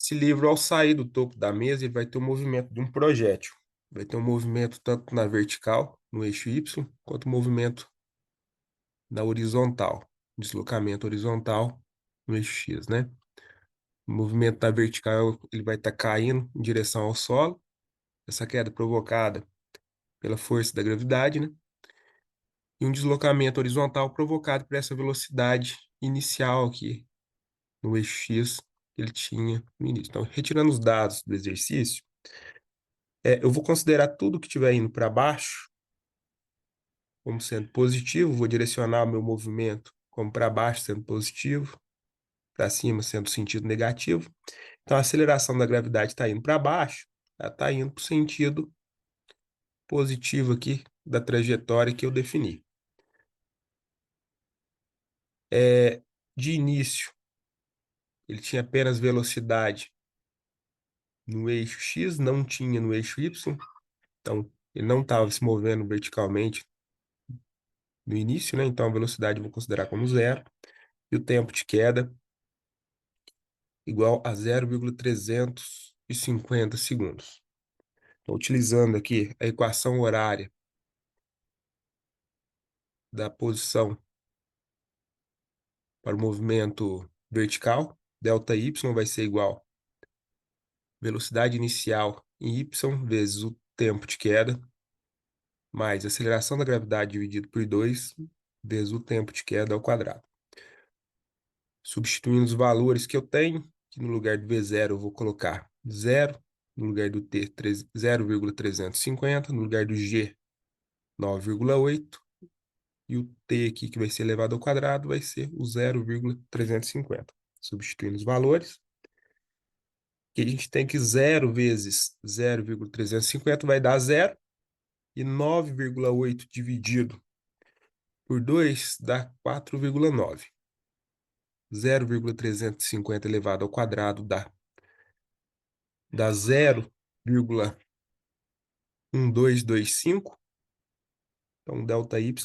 Esse livro, ao sair do topo da mesa, ele vai ter o movimento de um projétil. Vai ter um movimento tanto na vertical, no eixo Y, quanto movimento na horizontal, deslocamento horizontal no eixo X, né? O movimento na vertical, ele vai estar caindo em direção ao solo. Essa queda provocada pela força da gravidade, né? E um deslocamento horizontal provocado por essa velocidade inicial aqui no eixo X que ele tinha no início. Então, retirando os dados do exercício, eu vou considerar tudo que estiver indo para baixo como sendo positivo, vou direcionar o meu movimento como para baixo sendo positivo, para cima sendo sentido negativo. Então, a aceleração da gravidade está indo para baixo, ela está indo para o sentido positivo aqui da trajetória que eu defini. De início, ele tinha apenas velocidade no eixo X, não tinha no eixo Y, então ele não estava se movendo verticalmente no início, né? Então a velocidade eu vou considerar como zero, e o tempo de queda igual a 0,350 segundos. Então, utilizando aqui a equação horária da posição para o movimento vertical, ΔY vai ser igual a velocidade inicial em Y vezes o tempo de queda, mais a aceleração da gravidade dividido por 2, vezes o tempo de queda ao quadrado. Substituindo os valores que eu tenho, que no lugar do V0 eu vou colocar 0, no lugar do T 0,350, no lugar do G 9,8, e o T aqui que vai ser elevado ao quadrado vai ser o 0,350. Substituindo os valores, que a gente tem que 0 vezes 0,350 vai dar 0, e 9,8 dividido por 2 dá 4,9. 0,350 elevado ao quadrado dá 0,1225. Então, ΔY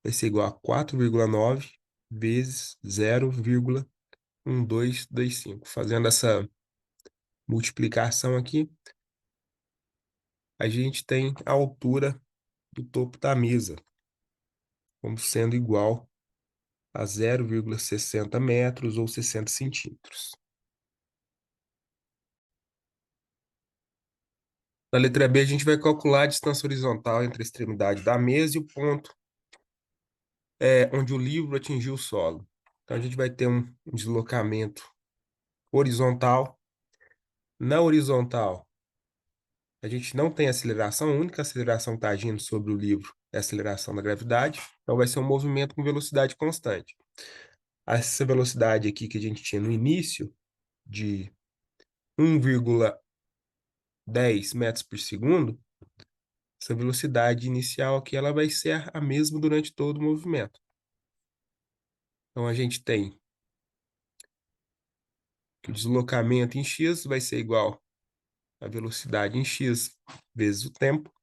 vai ser igual a 4,9 vezes 0,1225. Fazendo essa multiplicação aqui, a gente tem a altura do topo da mesa como sendo igual a 0,60 metros ou 60 centímetros. Na letra B, a gente vai calcular a distância horizontal entre a extremidade da mesa e o ponto onde o livro atingiu o solo. Então, a gente vai ter um deslocamento horizontal. Na horizontal, a gente não tem aceleração, a única aceleração que está agindo sobre o livro é a aceleração da gravidade, então vai ser um movimento com velocidade constante. Essa velocidade aqui que a gente tinha no início, de 1,10 metros por segundo, essa velocidade inicial aqui ela vai ser a mesma durante todo o movimento. Então, a gente tem que o deslocamento em x vai ser igual a velocidade em x vezes o tempo.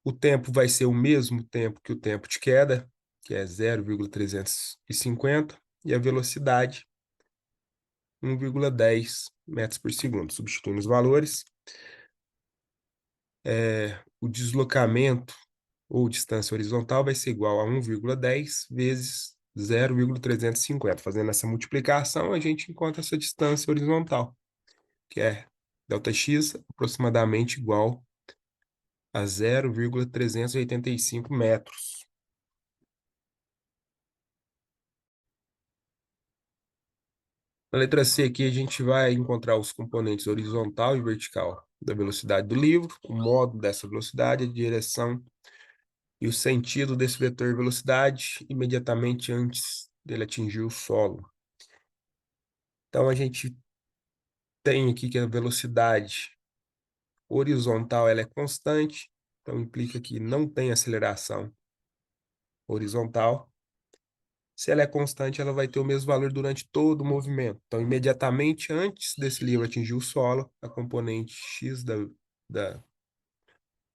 O tempo vai ser o mesmo tempo que o tempo de queda, que é 0,350, e a velocidade 1,10 metros por segundo. Substituindo os valores, o deslocamento ou distância horizontal vai ser igual a 1,10 vezes 0,350. Fazendo essa multiplicação, a gente encontra essa distância horizontal, que é ΔX aproximadamente igual a 0,385 metros. Na letra C aqui a gente vai encontrar os componentes horizontal e vertical da velocidade do livro, o modo dessa velocidade, a direção e o sentido desse vetor de velocidade imediatamente antes dele atingir o solo. Então a gente tem aqui que a velocidade horizontal ela é constante, então implica que não tem aceleração horizontal. Se ela é constante, ela vai ter o mesmo valor durante todo o movimento. Então, imediatamente antes desse livro atingir o solo, a componente x da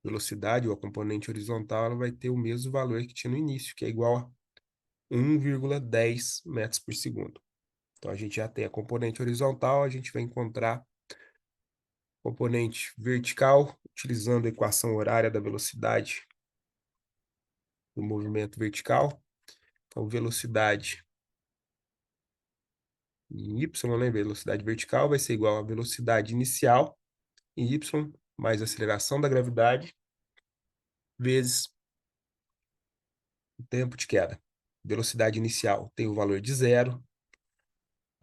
velocidade, ou a componente horizontal, ela vai ter o mesmo valor que tinha no início, que é igual a 1,10 metros por segundo. Então, a gente já tem a componente horizontal, a gente vai encontrar componente vertical, utilizando a equação horária da velocidade do movimento vertical. Então, velocidade em y, né? Velocidade vertical vai ser igual a velocidade inicial em y, mais a aceleração da gravidade, vezes o tempo de queda. Velocidade inicial tem o valor de zero,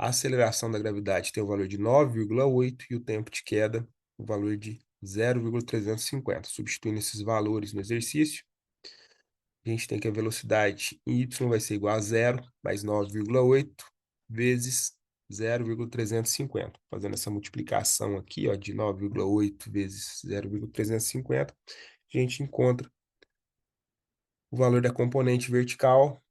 a aceleração da gravidade tem o valor de 9,8 e o tempo de queda o valor de 0,350. Substituindo esses valores no exercício, a gente tem que a velocidade em y vai ser igual a zero, mais 9,8 vezes 0,350. Fazendo essa multiplicação aqui, ó, de 9,8 vezes 0,350, a gente encontra o valor da componente vertical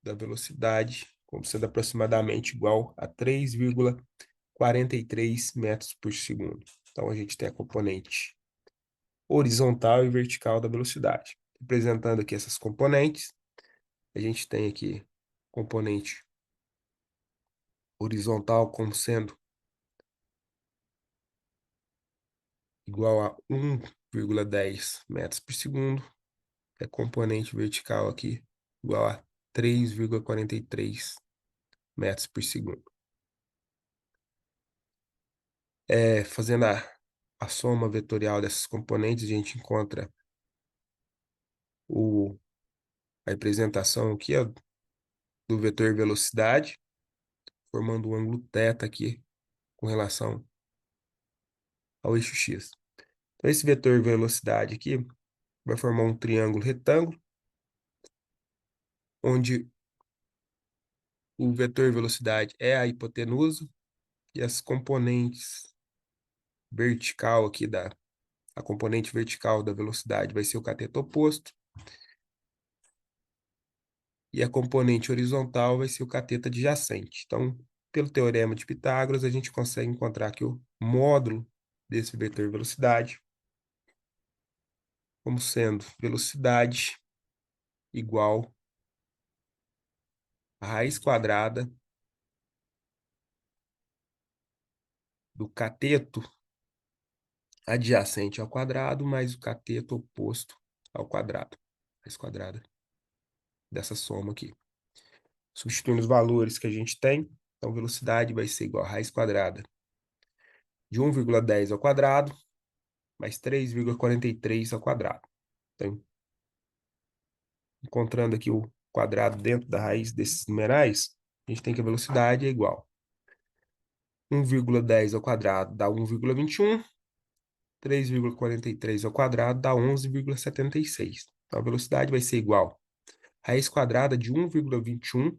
da velocidade como sendo aproximadamente igual a 3,43 metros por segundo. Então, a gente tem a componente horizontal e vertical da velocidade. Representando aqui essas componentes, a gente tem aqui componente horizontal como sendo igual a 1,10 metros por segundo, e a componente vertical aqui igual a 3,43 metros por segundo. Fazendo a soma vetorial dessas componentes, a gente encontra a representação aqui, ó, do vetor velocidade, formando um ângulo θ aqui com relação ao eixo x. Então, esse vetor velocidade aqui vai formar um triângulo retângulo, onde o vetor velocidade é a hipotenusa e as componentes vertical aqui a componente vertical da velocidade vai ser o cateto oposto e a componente horizontal vai ser o cateto adjacente. Então, pelo teorema de Pitágoras, a gente consegue encontrar aqui o módulo desse vetor velocidade como sendo velocidade igual a raiz quadrada do cateto adjacente ao quadrado mais o cateto oposto ao quadrado. Raiz quadrada dessa soma aqui. Substituindo os valores que a gente tem, então velocidade vai ser igual a raiz quadrada de 1,10 ao quadrado mais 3,43 ao quadrado. Então, encontrando aqui o quadrado dentro da raiz desses numerais, a gente tem que a velocidade é igual a 1,10 ao quadrado dá 1,21, 3,43 ao quadrado dá 11,76. Então, a velocidade vai ser igual a raiz quadrada de 1,21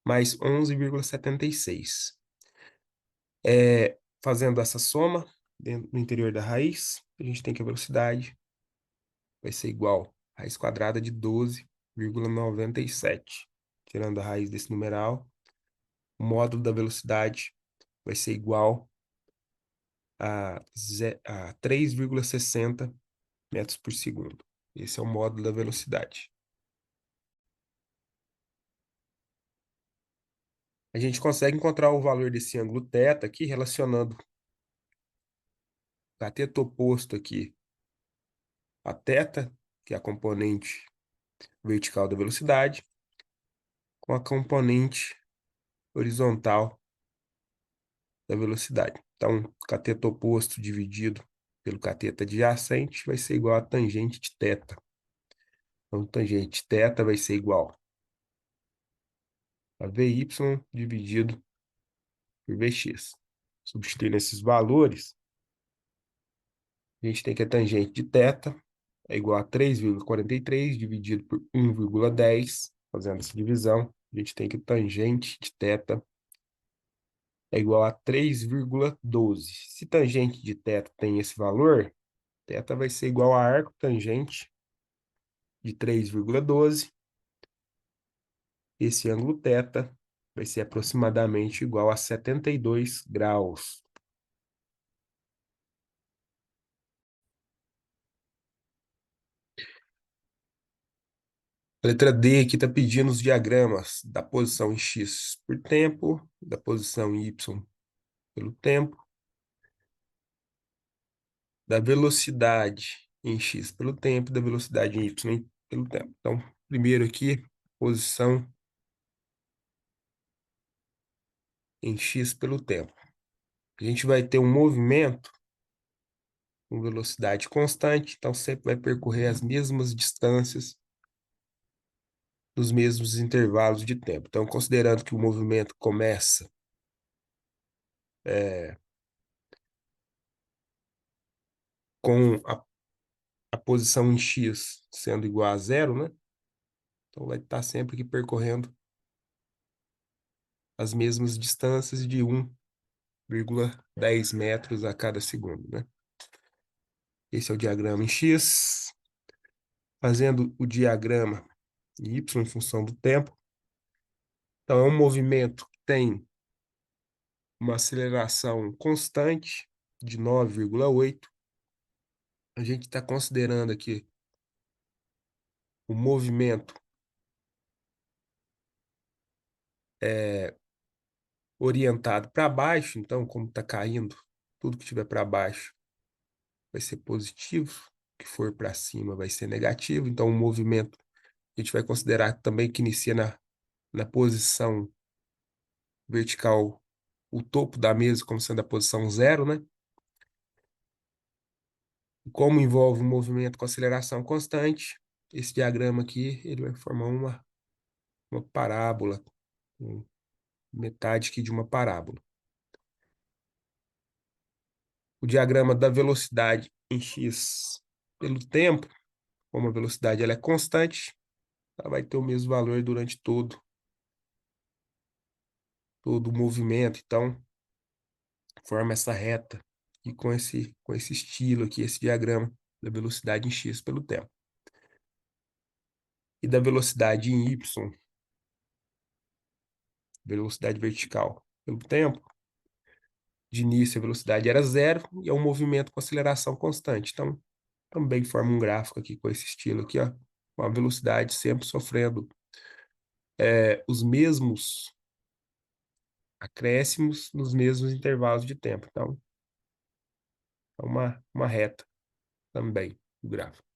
mais 11,76. Fazendo essa soma dentro, no interior da raiz, a gente tem que a velocidade vai ser igual a raiz quadrada de 12,97. Tirando a raiz desse numeral, o módulo da velocidade vai ser igual a 3,60 metros por segundo. Esse é o módulo da velocidade. A gente consegue encontrar o valor desse ângulo θ aqui relacionando o cateto oposto aqui a θ, que é a componente vertical da velocidade, com a componente horizontal da velocidade. Então, cateto oposto dividido pelo cateto adjacente vai ser igual a tangente de θ. Então, tangente de θ vai ser igual a Vy dividido por Vx. Substituindo esses valores, a gente tem que a tangente de θ é igual a 3,43 dividido por 1,10. Fazendo essa divisão, a gente tem que tangente de θ é igual a 3,12. Se tangente de θ tem esse valor, θ vai ser igual a arco tangente de 3,12. Esse ângulo θ vai ser aproximadamente igual a 72 graus. A letra D aqui está pedindo os diagramas da posição em X por tempo, da posição em Y pelo tempo, da velocidade em X pelo tempo, da velocidade em Y pelo tempo. Então, primeiro aqui, posição em X pelo tempo. A gente vai ter um movimento com velocidade constante, então sempre vai percorrer as mesmas distâncias nos mesmos intervalos de tempo. Então, considerando que o movimento começa com a posição em X sendo igual a zero, né? Então, vai estar sempre aqui percorrendo as mesmas distâncias de 1,10 metros a cada segundo, né? Esse é o diagrama em X. Fazendo o diagrama em Y em função do tempo. Então, é um movimento que tem uma aceleração constante de 9,8. A gente está considerando aqui o movimento orientado para baixo, então, como está caindo, tudo que estiver para baixo vai ser positivo, o que for para cima vai ser negativo. Então, o movimento a gente vai considerar também que inicia na posição vertical, o topo da mesa como sendo a posição zero, né? Como envolve um movimento com aceleração constante, esse diagrama aqui ele vai formar uma parábola, metade aqui de uma parábola. O diagrama da velocidade em x pelo tempo, como a velocidade ela é constante, ela vai ter o mesmo valor durante todo o movimento. Então, forma essa reta e com esse estilo aqui, esse diagrama da velocidade em x pelo tempo. E da velocidade em y, velocidade vertical pelo tempo, de início a velocidade era zero e é um movimento com aceleração constante. Então, também forma um gráfico aqui com esse estilo aqui, ó, com a velocidade sempre sofrendo os mesmos acréscimos nos mesmos intervalos de tempo. Então, é uma reta também o gráfico.